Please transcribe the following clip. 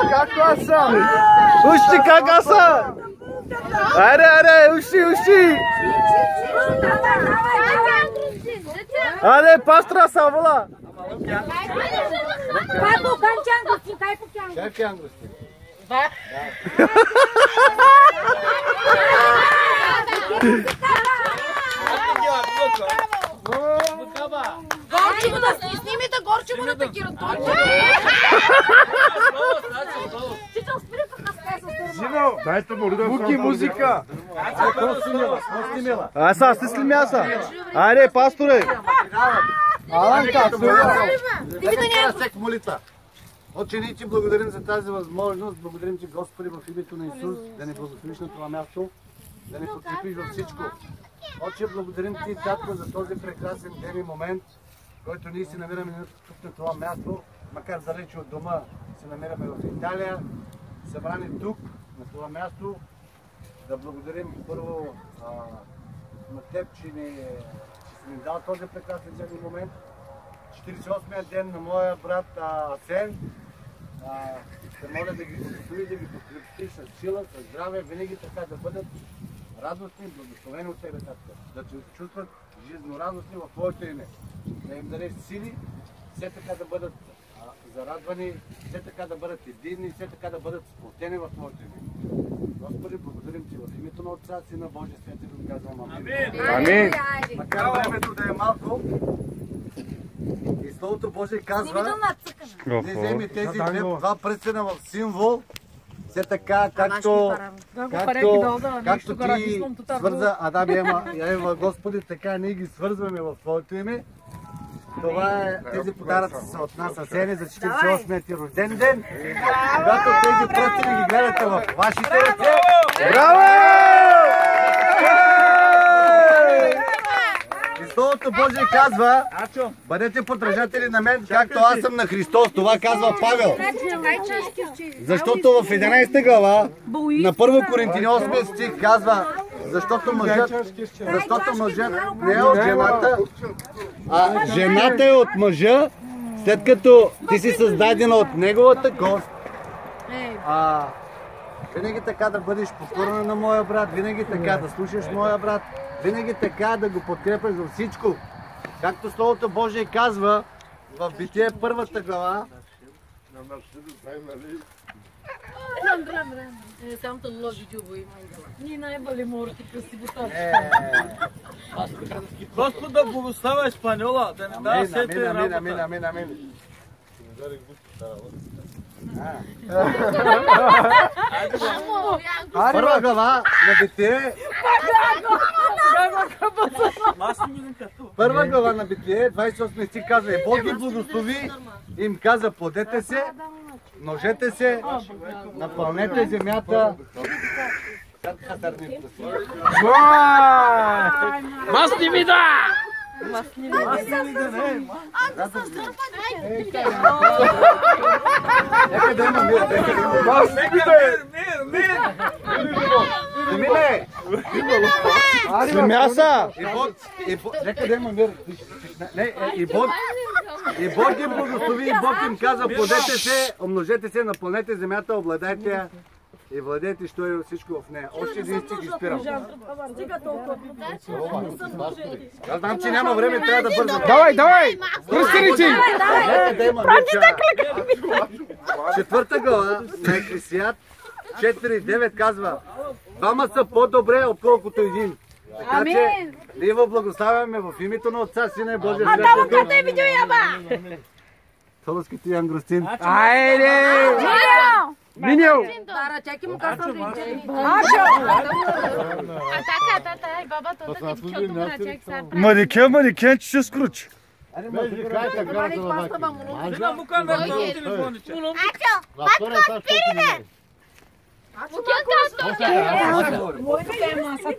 Каква са? Уши, кака са? Аре, уши. Аре, пастра са, вола. Kako kančangustin, kaj pukjangustin? Как янгусти? Горчиво да снимите, горчиво на такива. Сино, Буки, музика. Аса, стисли мяса. Аре, пасторе. Аланка, Всеки молитва. Отче, ние ти благодарим за тази възможност. Благодарим ти, Господи, в името на Исус, да ни благословиш на това място, да ни подкрепиш във всичко. Отче, благодарим ти, Татко, за този прекрасен ден и момент, който ние се намираме тук на това място, макар далече от дома се намираме в Италия, събрани тук, на това място. Да благодарим първо на теб, че си ни дал този прекрасен ден и момент. 48-я ден на моя брат Асен. Ще моля да ги благослови, да ги подкрепи с сила, с здраве, винаги така да бъдат радостни, благословени от тебе, Татко. Да се чувстват жизнерадостни в Твоето име. Да им дадеш сили, все така да бъдат зарадвани, все така да бъдат единни, все така да бъдат сплотени в Твоето име. Господи, благодарим ти в името на Отца, Сина, Божия свят и да казвам амин. Макар времето да е малко, и Словото Божие казва, не вземи тези два пръстена в символ, все така, както ти свърза Адам и Ева, Господи, така ние ги свързваме в Твоето име. Това е, тези подаръци са от нас, Асене, за 48-я ти рожден ден. Когато тези пръстени ги гледате в вашите ръце. Браво! И Словото Божие казва, бъдете подражатели на мен, както аз съм на Христос. Това казва Павел. Защото в 11 глава на 1 Коринтини 8 стих казва, защото мъжът не е от жената, а жената е от мъжа, след като ти си създадена от неговата кост. Винаги така да бъдеш покорна на моя брат, винаги така да слушаш моя брат, винаги така да го подкрепяш във всичко. Както Словото Божие казва в Битие 1 глава. Само те ложи дюбо и мангала. Ние най-бали морите красивота. Господа благославя Испаньола, да не дава сете работа. Амин. Първа глава на Битие. Първа глава на Битие, 28 стих казва, и Бог ги благослови, им каза, плодете се, множете се, напълнете земята. Масни ми да! Нека да има мир. Мяса! Нека да има мир. И Бог ги благослови, и Бог им каза, плодете се, умножете се, напълнете земята, обладайте я и владейте, що е всичко в нея. Още един стих ги спирам. Аз знам, че няма време, трябва да бързам. Давай! Пръстеници! Нека да има мир. 4 глава на Екклесиаст 4:9 казва, двама са по-добре, отколкото един. Така че ние го благославяме в името на Отца, Сина и Божия свят. Атаво къде видео яба! Толоските Янгростин. Айде! Миньо! Дара, чакай му казвам да иде. Маникен, че ще скручи. Моите е маса.